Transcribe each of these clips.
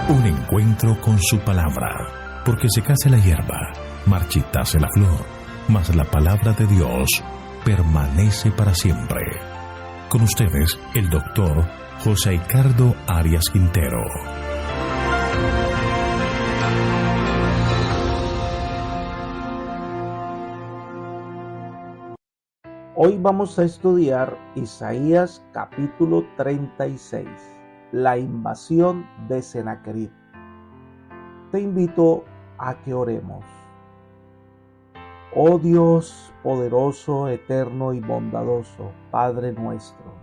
Un encuentro con su palabra, porque secase la hierba, marchitase la flor, mas la palabra de Dios permanece para siempre. Con ustedes, el doctor José Ricardo Arias Quintero. Hoy vamos a estudiar Isaías capítulo 36, la invasión de Sennacherib. Te invito a que oremos. Oh Dios poderoso, eterno y bondadoso, Padre nuestro,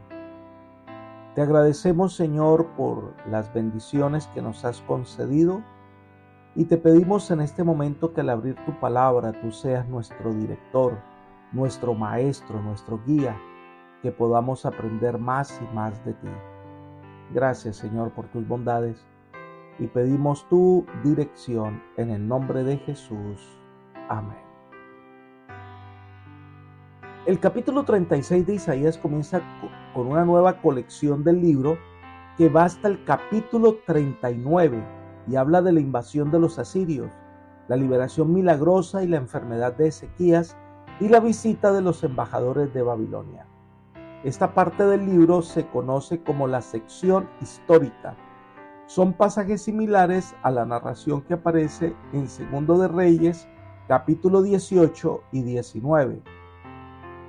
te agradecemos, Señor, por las bendiciones que nos has concedido y te pedimos en este momento que al abrir tu palabra tú seas nuestro director, nuestro maestro, nuestro guía, que podamos aprender más y más de ti. Gracias, Señor, por tus bondades y pedimos tu dirección en el nombre de Jesús. Amén. El capítulo 36 de Isaías comienza con una nueva colección del libro que va hasta el capítulo 39 y habla de la invasión de los asirios, la liberación milagrosa y la enfermedad de Ezequías y la visita de los embajadores de Babilonia. Esta parte del libro se conoce como la sección histórica. Son pasajes similares a la narración que aparece en Segundo de Reyes, capítulo 18 y 19.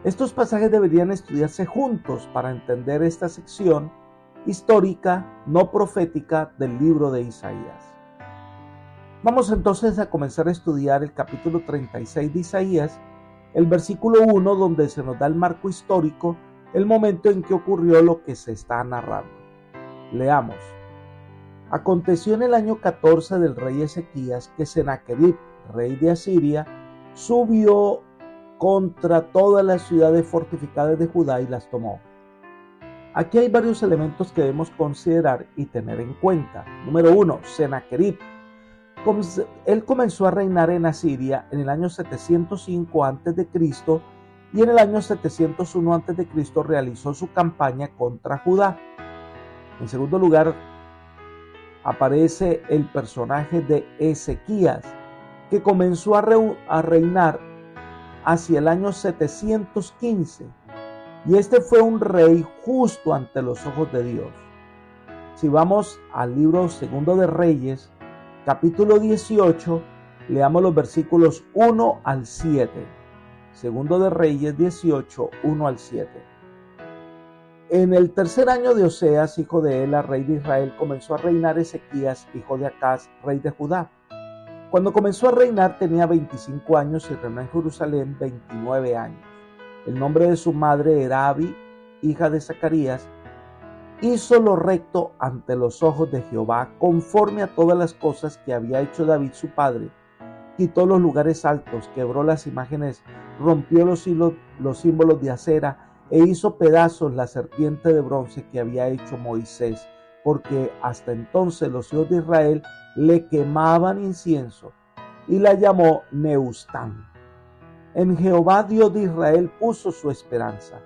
Estos pasajes deberían estudiarse juntos para entender esta sección histórica, no profética, del libro de Isaías. Vamos entonces a comenzar a estudiar el capítulo 36 de Isaías, el versículo 1, donde se nos da el marco histórico, el momento en que ocurrió lo que se está narrando. Leamos. Aconteció en el año 14 del rey Ezequías que Sennacherib, rey de Asiria, subió contra todas las ciudades fortificadas de Judá y las tomó. Aquí hay varios elementos que debemos considerar y tener en cuenta. Número 1, Sennacherib. Él comenzó a reinar en Asiria en el año 705 a.C. y en el año 701 a.C. realizó su campaña contra Judá. En segundo lugar, aparece el personaje de Ezequías, que comenzó a reinar hacia el año 715, y este fue un rey justo ante los ojos de Dios. Si vamos al libro Segundo de Reyes, capítulo 18, leamos los versículos 1 al 7. Segundo de Reyes 18, 1 al 7. En el tercer año de Oseas, hijo de Ela, rey de Israel, comenzó a reinar Ezequías, hijo de Acaz, rey de Judá. Cuando comenzó a reinar tenía 25 años y reinó en Jerusalén 29 años. El nombre de su madre era Abi, hija de Zacarías. Hizo lo recto ante los ojos de Jehová, conforme a todas las cosas que había hecho David su padre. Quitó los lugares altos, quebró las imágenes, rompió los símbolos de acera e hizo pedazos la serpiente de bronce que había hecho Moisés, porque hasta entonces los hijos de Israel le quemaban incienso, y la llamó Neustán. En Jehová Dios de Israel puso su esperanza.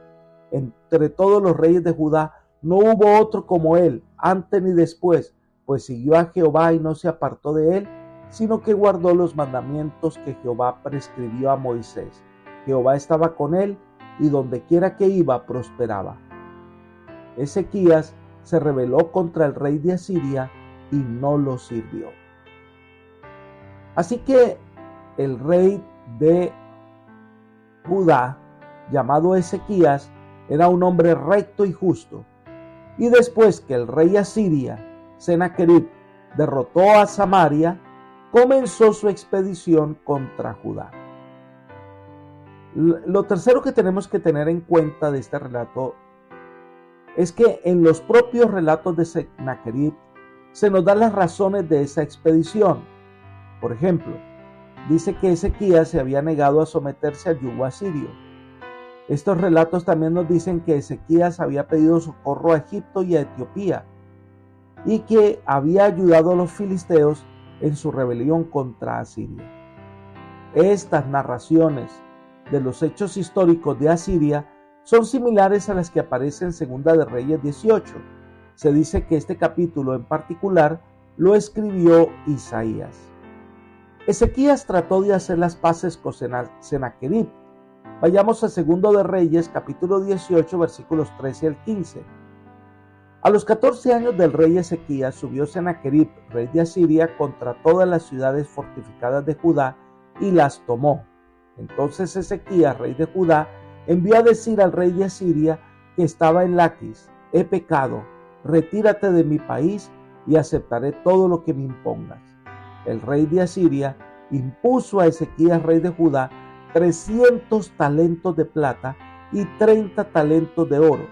Entre todos los reyes de Judá no hubo otro como él, antes ni después, pues siguió a Jehová y no se apartó de él, sino que guardó los mandamientos que Jehová prescribió a Moisés. Jehová estaba con él, y donde quiera que iba prosperaba. Ezequías se rebeló contra el rey de Asiria y no lo sirvió. Así que el rey de Judá, llamado Ezequías, era un hombre recto y justo. Y después que el rey asiria, Sennacherib, derrotó a Samaria, comenzó su expedición contra Judá. Lo tercero que tenemos que tener en cuenta de este relato es que en los propios relatos de Sennacherib se nos dan las razones de esa expedición. Por ejemplo, dice que Ezequías se había negado a someterse al yugo asirio. Estos relatos también nos dicen que Ezequías había pedido socorro a Egipto y a Etiopía y que había ayudado a los filisteos en su rebelión contra Asiria. Estas narraciones de los hechos históricos de Asiria son similares a las que aparecen en Segunda de Reyes 18. Se dice que este capítulo en particular lo escribió Isaías. Ezequías trató de hacer las paces con Sennacherib. Vayamos a 2 de Reyes, capítulo 18, versículos 13 al 15. A los 14 años del rey Ezequías subió Sennacherib, rey de Asiria, contra todas las ciudades fortificadas de Judá y las tomó. Entonces Ezequías, rey de Judá, envió a decir al rey de Asiria que estaba en Laquis: he pecado, retírate de mi país y aceptaré todo lo que me impongas. El rey de Asiria impuso a Ezequías, rey de Judá, 300 talentos de plata y 30 talentos de oro.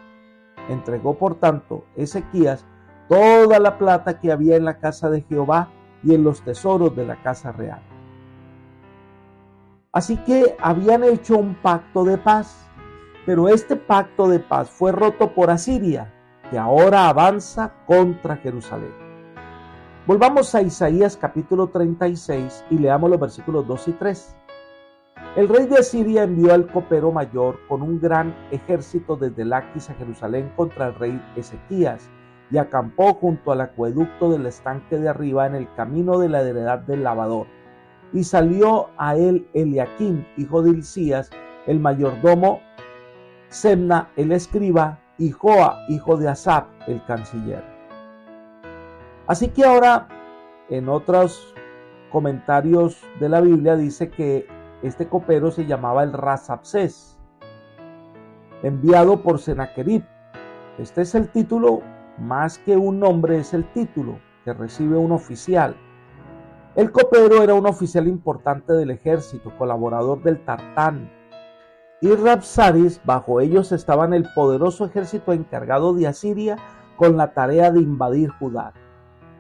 Entregó, por tanto, Ezequías toda la plata que había en la casa de Jehová y en los tesoros de la casa real. Así que habían hecho un pacto de paz, pero este pacto de paz fue roto por Asiria, que ahora avanza contra Jerusalén. Volvamos a Isaías capítulo 36 y leamos los versículos 2 y 3. El rey de Asiria envió al copero mayor con un gran ejército desde Laquis a Jerusalén contra el rey Ezequías y acampó junto al acueducto del estanque de arriba en el camino de la heredad del lavador. Y salió a él Eliaquim, hijo de Hilcías, el mayordomo, Semna, el escriba, y Joa, hijo de Asaph, el canciller. Así que ahora, en otros comentarios de la Biblia, dice que este copero se llamaba el Rasapsés, enviado por Sennacherib. Este es el título, más que un nombre, es el título que recibe un oficial. El copero era un oficial importante del ejército, colaborador del Tartán. Y Rabsaris, bajo ellos estaban el poderoso ejército encargado de Asiria con la tarea de invadir Judá.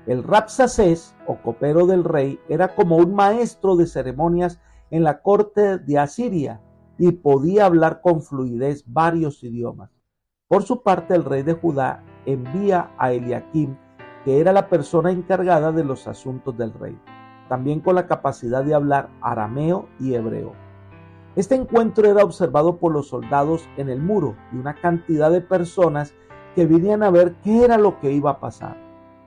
El Rabsacés, o copero del rey, era como un maestro de ceremonias en la corte de Asiria y podía hablar con fluidez varios idiomas. Por su parte, el rey de Judá envía a Eliaquim, que era la persona encargada de los asuntos del rey, también con la capacidad de hablar arameo y hebreo. Este encuentro era observado por los soldados en el muro y una cantidad de personas que venían a ver qué era lo que iba a pasar.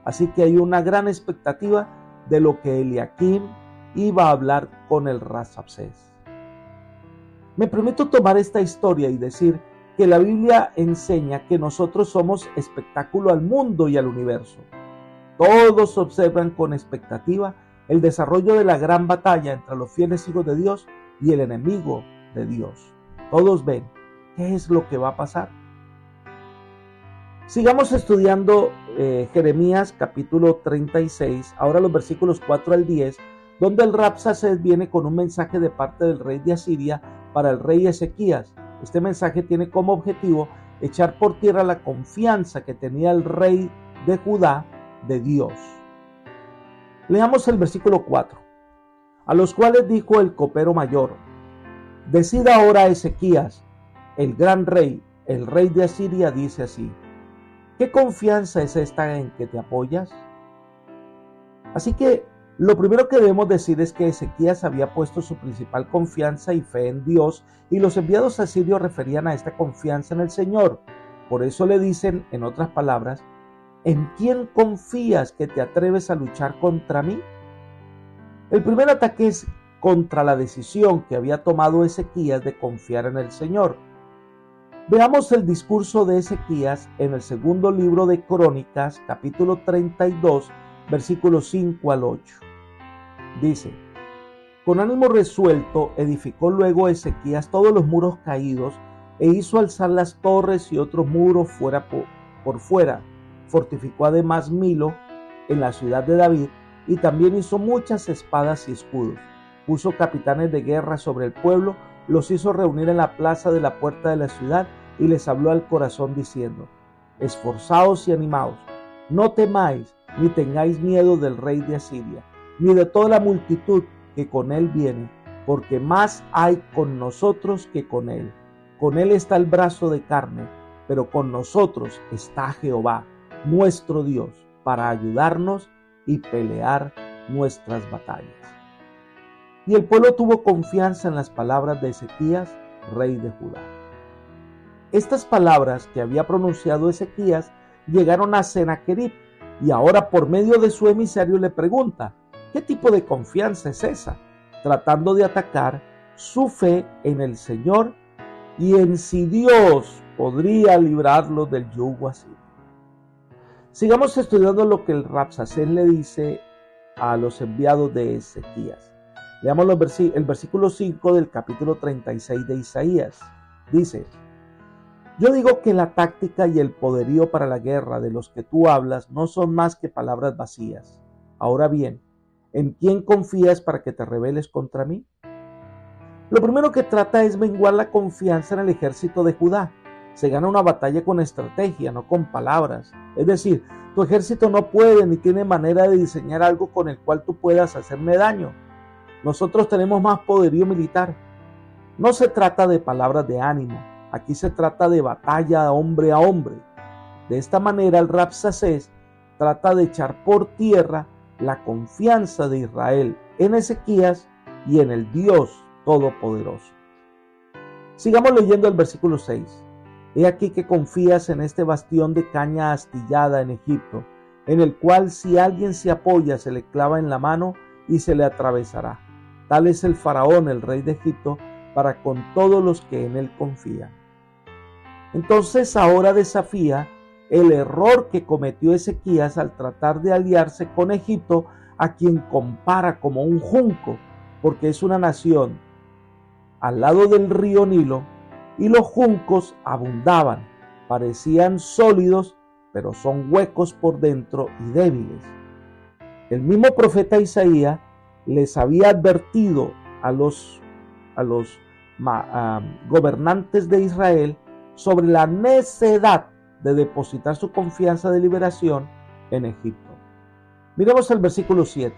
Así que hay una gran expectativa de lo que Eliaquim iba a hablar con el Rasapsés. Me permito tomar esta historia y decir que la Biblia enseña que nosotros somos espectáculo al mundo y al universo. Todos observan con expectativa el desarrollo de la gran batalla entre los fieles hijos de Dios y el enemigo de Dios. Todos ven qué es lo que va a pasar. Sigamos estudiando Jeremías capítulo 36, ahora los versículos 4 al 10, donde el Rabsacés viene con un mensaje de parte del rey de Asiria para el rey Ezequías. Este mensaje tiene como objetivo echar por tierra la confianza que tenía el rey de Judá de Dios. Leamos el versículo 4. A los cuales dijo el copero mayor: decida ahora Ezequías, el gran rey, el rey de Asiria, dice así: ¿qué confianza es esta en que te apoyas? Así que lo primero que debemos decir es que Ezequías había puesto su principal confianza y fe en Dios, y los enviados asirios referían a esta confianza en el Señor. Por eso le dicen, en otras palabras: ¿en quién confías que te atreves a luchar contra mí? El primer ataque es contra la decisión que había tomado Ezequías de confiar en el Señor. Veamos el discurso de Ezequías en el segundo libro de Crónicas, capítulo 32, versículos 5 al 8. Dice: con ánimo resuelto edificó luego Ezequías todos los muros caídos e hizo alzar las torres y otros muros por fuera. Fortificó además Milo en la ciudad de David y también hizo muchas espadas y escudos. Puso capitanes de guerra sobre el pueblo, los hizo reunir en la plaza de la puerta de la ciudad y les habló al corazón diciendo: esforzaos y animaos, no temáis ni tengáis miedo del rey de Asiria, ni de toda la multitud que con él viene, porque más hay con nosotros que con él. Con él está el brazo de carne, pero con nosotros está Jehová, nuestro Dios, para ayudarnos y pelear nuestras batallas. Y el pueblo tuvo confianza en las palabras de Ezequías, rey de Judá. Estas palabras que había pronunciado Ezequías llegaron a Sennacherib, y ahora por medio de su emisario le pregunta, ¿qué tipo de confianza es esa? Tratando de atacar su fe en el Señor y en si Dios podría librarlo del yugo asirio. Sigamos estudiando lo que el Rabsacés le dice a los enviados de Ezequías. Leamos el versículo 5 del capítulo 36 de Isaías. Dice, yo digo que la táctica y el poderío para la guerra de los que tú hablas no son más que palabras vacías. Ahora bien, ¿en quién confías para que te rebeles contra mí? Lo primero que trata es menguar la confianza en el ejército de Judá. Se gana una batalla con estrategia, no con palabras. Es decir, tu ejército no puede ni tiene manera de diseñar algo con el cual tú puedas hacerme daño. Nosotros tenemos más poderío militar. No se trata de palabras de ánimo. Aquí se trata de batalla hombre a hombre. De esta manera el Rabsacés trata de echar por tierra la confianza de Israel en Ezequías y en el Dios Todopoderoso. Sigamos leyendo el versículo 6. He aquí que confías en este bastión de caña astillada en Egipto, en el cual si alguien se apoya se le clava en la mano y se le atravesará. Tal es el faraón, el rey de Egipto, para con todos los que en él confían. Entonces ahora desafía el error que cometió Ezequías al tratar de aliarse con Egipto, a quien compara como un junco, porque es una nación al lado del río Nilo, y los juncos abundaban, parecían sólidos, pero son huecos por dentro y débiles. El mismo profeta Isaías les había advertido a los gobernantes de Israel sobre la necedad de depositar su confianza de liberación en Egipto. Miremos el versículo 7.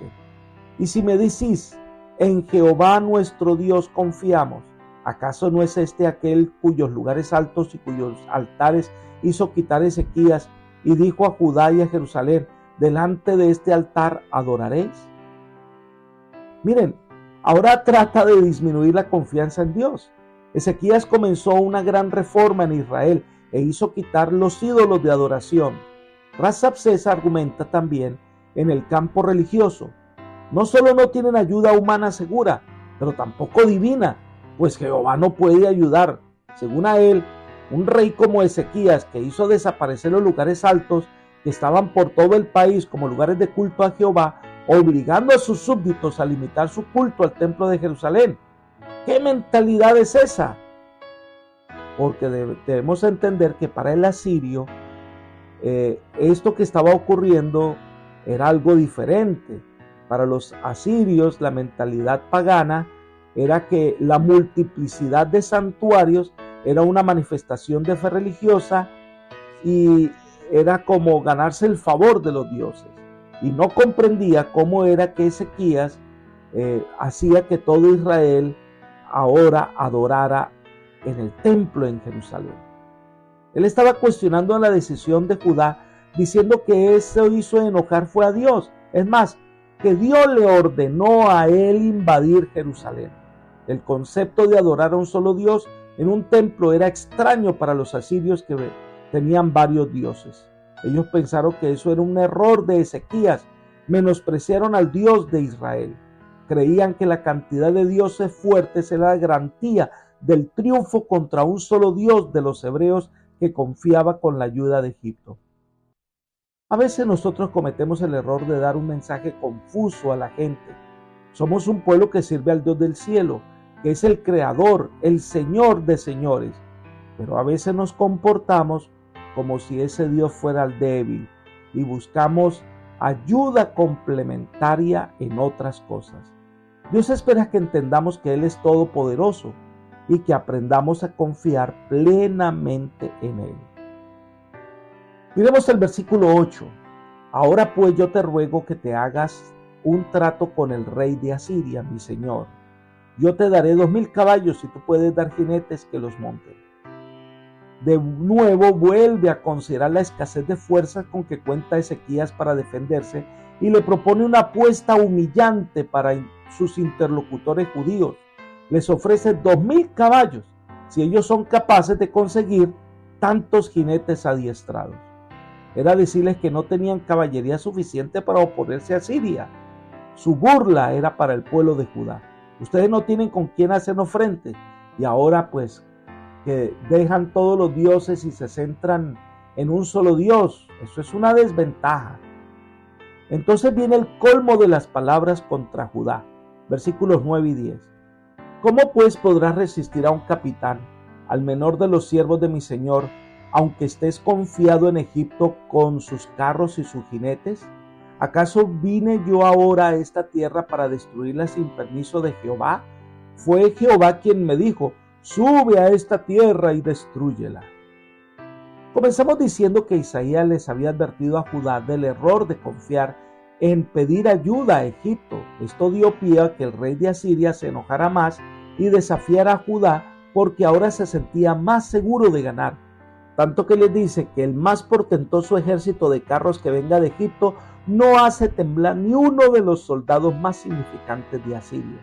Y si me decís, en Jehová nuestro Dios confiamos, ¿acaso no es este aquel cuyos lugares altos y cuyos altares hizo quitar Ezequías y dijo a Judá y a Jerusalén, delante de este altar adoraréis? Miren, ahora trata de disminuir la confianza en Dios. Ezequías comenzó una gran reforma en Israel e hizo quitar los ídolos de adoración. Rabsacés argumenta también en el campo religioso. No solo no tienen ayuda humana segura, pero tampoco divina, pues Jehová no puede ayudar. Según a él, un rey como Ezequías, que hizo desaparecer los lugares altos que estaban por todo el país como lugares de culto a Jehová, obligando a sus súbditos a limitar su culto al templo de Jerusalén. ¿Qué mentalidad es esa? Porque debemos entender que para el asirio, esto que estaba ocurriendo era algo diferente. Para los asirios, la mentalidad pagana era que la multiplicidad de santuarios era una manifestación de fe religiosa y era como ganarse el favor de los dioses. Y no comprendía cómo era que Ezequías hacía que todo Israel ahora adorara en el templo en Jerusalén. Él estaba cuestionando la decisión de Judá, diciendo que eso hizo enojar fue a Dios. Es más, que Dios le ordenó a él invadir Jerusalén. El concepto de adorar a un solo Dios en un templo era extraño para los asirios que tenían varios dioses. Ellos pensaron que eso era un error de Ezequías, menospreciaron al Dios de Israel. Creían que la cantidad de dioses fuertes era la garantía del triunfo contra un solo Dios de los hebreos que confiaba con la ayuda de Egipto. A veces nosotros cometemos el error de dar un mensaje confuso a la gente. Somos un pueblo que sirve al Dios del cielo, que es el Creador, el Señor de señores. Pero a veces nos comportamos como si ese Dios fuera el débil y buscamos ayuda complementaria en otras cosas. Dios espera que entendamos que Él es todopoderoso y que aprendamos a confiar plenamente en Él. Miremos el versículo 8. Ahora pues yo te ruego que te hagas un trato con el rey de Asiria, mi señor. Yo te daré 2000 caballos y tú puedes dar jinetes que los monten. De nuevo vuelve a considerar la escasez de fuerzas con que cuenta Ezequías para defenderse y le propone una apuesta humillante para sus interlocutores judíos. Les ofrece 2000 caballos si ellos son capaces de conseguir tantos jinetes adiestrados. era decirles que no tenían caballería suficiente para oponerse a Siria. Su burla era para el pueblo de Judá. Ustedes no tienen con quién hacernos frente, y ahora pues que dejan todos los dioses y se centran en un solo Dios. Eso es una desventaja. Entonces viene el colmo de las palabras contra Judá. Versículos 9 y 10. ¿Cómo pues podrás resistir a un capitán, al menor de los siervos de mi señor, aunque estés confiado en Egipto con sus carros y sus jinetes? ¿Acaso vine yo ahora a esta tierra para destruirla sin permiso de Jehová? Fue Jehová quien me dijo, sube a esta tierra y destrúyela. Comenzamos diciendo que Isaías les había advertido a Judá del error de confiar en pedir ayuda a Egipto. Esto dio pie a que el rey de Asiria se enojara más y desafiara a Judá porque ahora se sentía más seguro de ganar. Tanto que les dice que el más portentoso ejército de carros que venga de Egipto no hace temblar ni uno de los soldados más significantes de Asiria.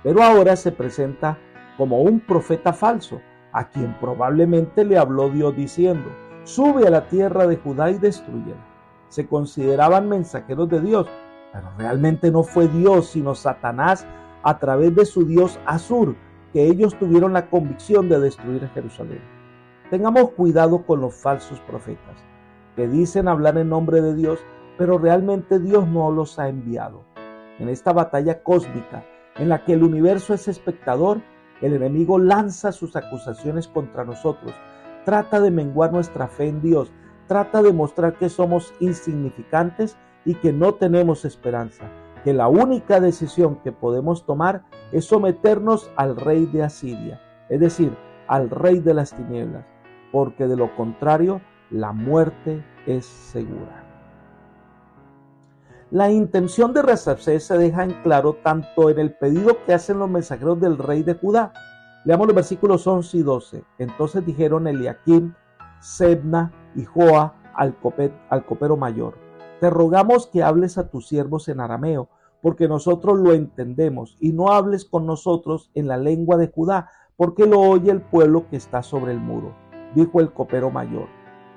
Pero ahora se presenta como un profeta falso, a quien probablemente le habló Dios diciendo, sube a la tierra de Judá y destrúyela. Se consideraban mensajeros de Dios, pero realmente no fue Dios, sino Satanás a través de su dios Asur, que ellos tuvieron la convicción de destruir Jerusalén. Tengamos cuidado con los falsos profetas, que dicen hablar en nombre de Dios, pero realmente Dios no los ha enviado. En esta batalla cósmica, en la que el universo es espectador, el enemigo lanza sus acusaciones contra nosotros, trata de menguar nuestra fe en Dios, trata de mostrar que somos insignificantes y que no tenemos esperanza, que la única decisión que podemos tomar es someternos al rey de Asiria, es decir, al rey de las tinieblas, porque de lo contrario, la muerte es segura. La intención de Rabsacés se deja en claro tanto en el pedido que hacen los mensajeros del rey de Judá. Leamos los versículos 11 y 12. Entonces dijeron Eliakim, Sebna y Joa al copero mayor, te rogamos que hables a tus siervos en arameo, porque nosotros lo entendemos, y no hables con nosotros en la lengua de Judá, porque lo oye el pueblo que está sobre el muro. Dijo el copero mayor,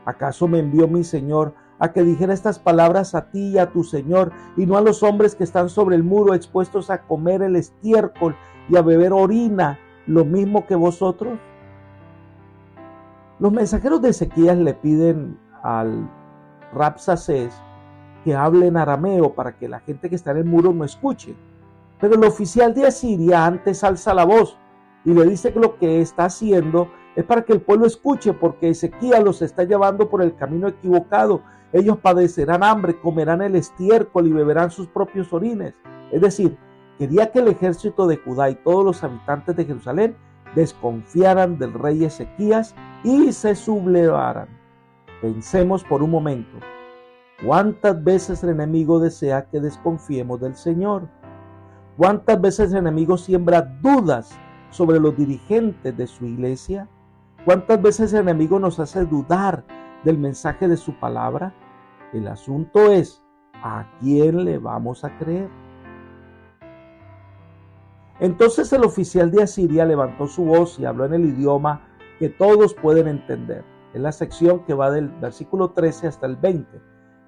¿acaso me envió mi señor a que dijera estas palabras a ti y a tu señor, y no a los hombres que están sobre el muro expuestos a comer el estiércol y a beber orina, lo mismo que vosotros? Los mensajeros de Ezequías le piden al Rabsacés que hable en arameo para que la gente que está en el muro no escuche. Pero el oficial de Asiria antes alza la voz y le dice que lo que está haciendo es para que el pueblo escuche, porque Ezequías los está llevando por el camino equivocado. Ellos padecerán hambre, comerán el estiércol y beberán sus propios orines. Es decir, quería que el ejército de Judá y todos los habitantes de Jerusalén desconfiaran del rey Ezequías y se sublevaran. Pensemos por un momento, ¿cuántas veces el enemigo desea que desconfiemos del Señor? ¿Cuántas veces el enemigo siembra dudas sobre los dirigentes de su iglesia? ¿Cuántas veces el enemigo nos hace dudar del mensaje de su palabra? El asunto es, ¿a quién le vamos a creer? Entonces el oficial de Asiria levantó su voz y habló en el idioma que todos pueden entender. Es la sección que va del versículo 13 hasta el 20.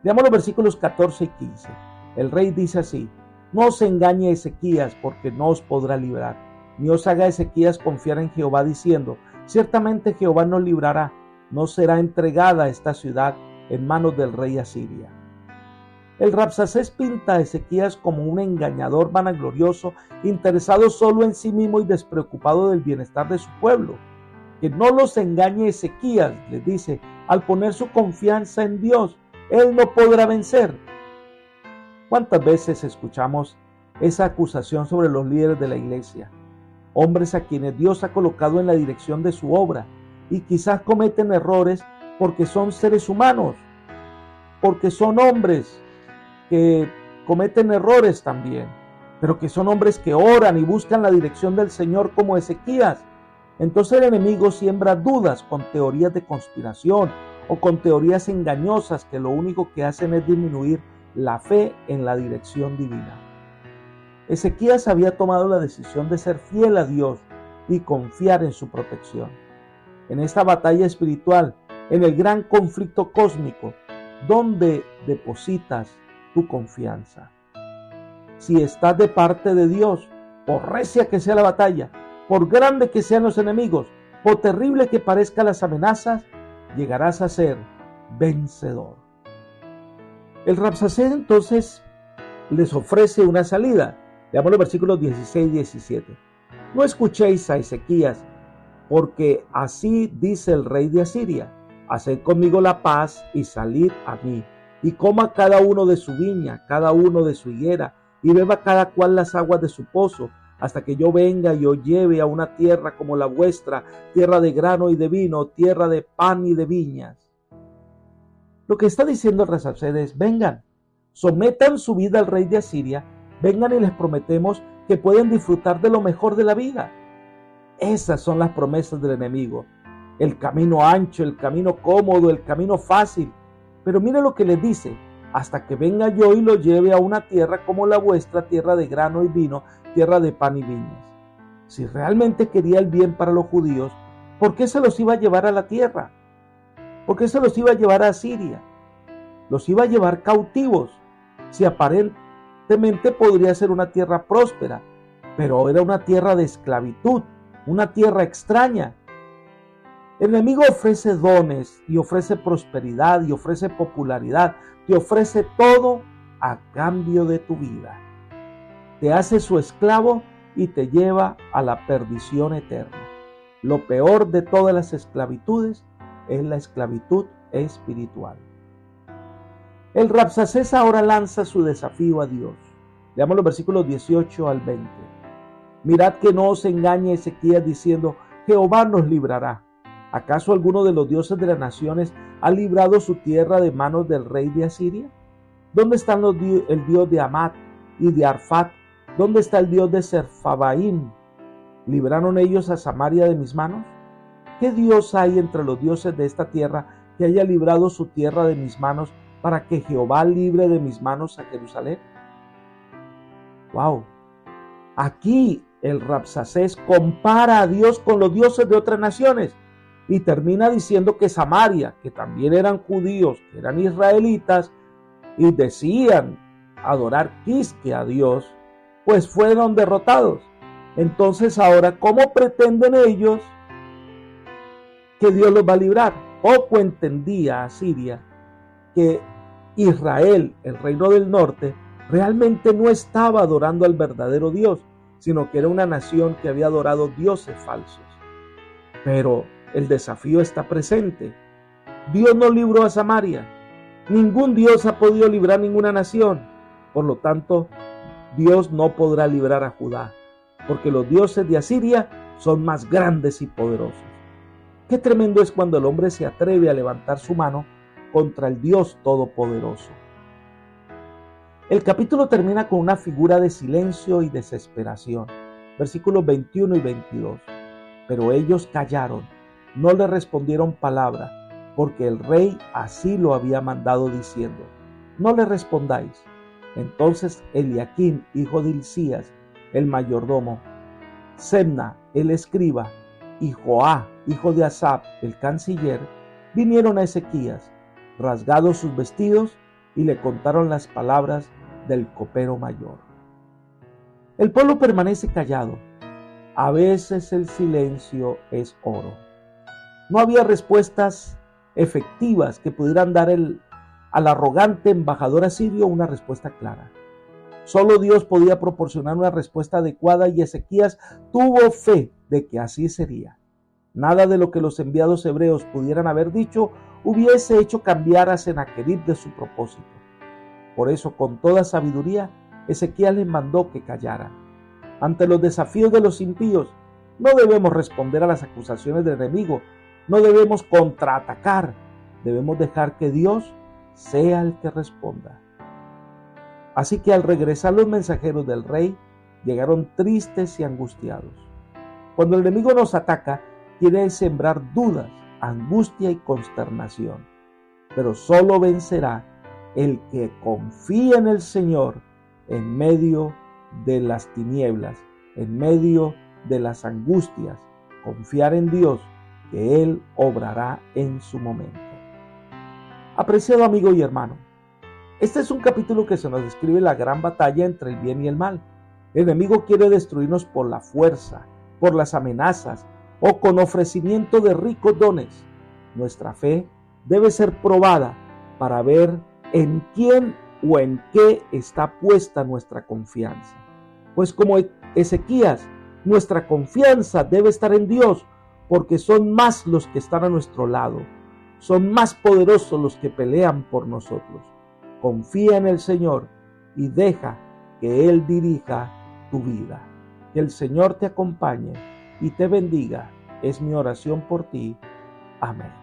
Leamos los versículos 14 y 15. El rey dice así, no os engañe Ezequías, porque no os podrá librar, ni os haga Ezequías confiar en Jehová diciendo, ciertamente Jehová nos librará, no será entregada esta ciudad en manos del rey Asiria. El Rabsacés pinta a Ezequías como un engañador vanaglorioso, interesado solo en sí mismo y despreocupado del bienestar de su pueblo. Que no los engañe Ezequías, les dice, al poner su confianza en Dios, él no podrá vencer. ¿Cuántas veces escuchamos esa acusación sobre los líderes de la iglesia? Hombres a quienes Dios ha colocado en la dirección de su obra y quizás cometen errores porque son seres humanos, porque son hombres que cometen errores también, pero que son hombres que oran y buscan la dirección del Señor como Ezequías. Entonces el enemigo siembra dudas con teorías de conspiración o con teorías engañosas que lo único que hacen es disminuir la fe en la dirección divina. Ezequías había tomado la decisión de ser fiel a Dios y confiar en su protección. En esta batalla espiritual, en el gran conflicto cósmico, ¿dónde depositas tu confianza? Si estás de parte de Dios, por recia que sea la batalla, por grande que sean los enemigos, por terrible que parezcan las amenazas, llegarás a ser vencedor. El Rabsacés entonces les ofrece una salida. Leamos los versículos 16 y 17. No escuchéis a Ezequías, porque así dice el rey de Asiria: haced conmigo la paz y salid a mí, y coma cada uno de su viña, cada uno de su higuera, y beba cada cual las aguas de su pozo, hasta que yo venga y os lleve a una tierra como la vuestra, tierra de grano y de vino, tierra de pan y de viñas. Lo que está diciendo el Rabsacés es: vengan, sometan su vida al rey de Asiria, vengan y les prometemos que pueden disfrutar de lo mejor de la vida. Esas son las promesas del enemigo. El camino ancho, el camino cómodo, el camino fácil. Pero mire lo que les dice: hasta que venga yo y lo lleve a una tierra como la vuestra, tierra de grano y vino, tierra de pan y viñas. Si realmente quería el bien para los judíos, ¿por qué se los iba a llevar a la tierra? ¿Por qué se los iba a llevar a Asiria? Los iba a llevar cautivos, si aparentemente podría ser una tierra próspera, pero era una tierra de esclavitud, una tierra extraña. El enemigo ofrece dones y ofrece prosperidad y ofrece popularidad, te ofrece todo a cambio de tu vida. Te hace su esclavo y te lleva a la perdición eterna. Lo peor de todas las esclavitudes es la esclavitud espiritual. El Rabsacés ahora lanza su desafío a Dios. Leamos los versículos 18 al 20. Mirad que no os engañe Ezequías diciendo: Jehová nos librará. ¿Acaso alguno de los dioses de las naciones ha librado su tierra de manos del rey de Asiria? ¿Dónde está el dios de Amat y de Arfat? ¿Dónde está el dios de Serfabaim? ¿Libraron ellos a Samaria de mis manos? ¿Qué dios hay entre los dioses de esta tierra que haya librado su tierra de mis manos para que Jehová libre de mis manos a Jerusalén? ¡Wow! Aquí el Rabsacés compara a Dios con los dioses de otras naciones y termina diciendo que Samaria, que también eran judíos, que eran israelitas y decían adorar Quisque a Dios, pues fueron derrotados. Entonces ahora, ¿cómo pretenden ellos que Dios los va a librar? Poco entendía Asiria que Israel, el reino del norte, realmente no estaba adorando al verdadero Dios, sino que era una nación que había adorado dioses falsos. Pero el desafío está presente. Dios no libró a Samaria. Ningún Dios ha podido librar ninguna nación. Por lo tanto, Dios no podrá librar a Judá, porque los dioses de Asiria son más grandes y poderosos. Qué tremendo es cuando el hombre se atreve a levantar su mano contra el Dios Todopoderoso. El capítulo termina con una figura de silencio y desesperación. Versículos 21 y 22. Pero ellos callaron, no le respondieron palabra, porque el rey así lo había mandado diciendo: no le respondáis. Entonces Eliaquim, hijo de Hilcías, el mayordomo, Sebna, el escriba, y Joá, hijo de Asaf, el canciller, vinieron a Ezequías, rasgados sus vestidos, y le contaron las palabras del copero mayor. El pueblo permanece callado. A veces el silencio es oro. No había respuestas efectivas que pudieran dar al arrogante embajador asirio una respuesta clara. Solo Dios podía proporcionar una respuesta adecuada y Ezequías tuvo fe de que así sería. Nada de lo que los enviados hebreos pudieran haber dicho hubiese hecho cambiar a Sennacherib de su propósito. Por eso, con toda sabiduría, Ezequías les mandó que callaran. Ante los desafíos de los impíos, no debemos responder a las acusaciones del enemigo, no debemos contraatacar, debemos dejar que Dios sea el que responda. Así que al regresar los mensajeros del rey, llegaron tristes y angustiados. Cuando el enemigo nos ataca, quiere sembrar dudas, angustia y consternación, pero solo vencerá el que confía en el Señor en medio de las tinieblas, en medio de las angustias. Confiar en Dios, que Él obrará en su momento. Apreciado amigo y hermano, este es un capítulo que se nos describe la gran batalla entre el bien y el mal. El enemigo quiere destruirnos por la fuerza, por las amenazas o con ofrecimiento de ricos dones. Nuestra fe debe ser probada para ver en quién o en qué está puesta nuestra confianza. Pues como Ezequías, nuestra confianza debe estar en Dios, porque son más los que están a nuestro lado, son más poderosos los que pelean por nosotros. Confía en el Señor y deja que Él dirija tu vida. Que el Señor te acompañe y te bendiga. Es mi oración por ti. Amén.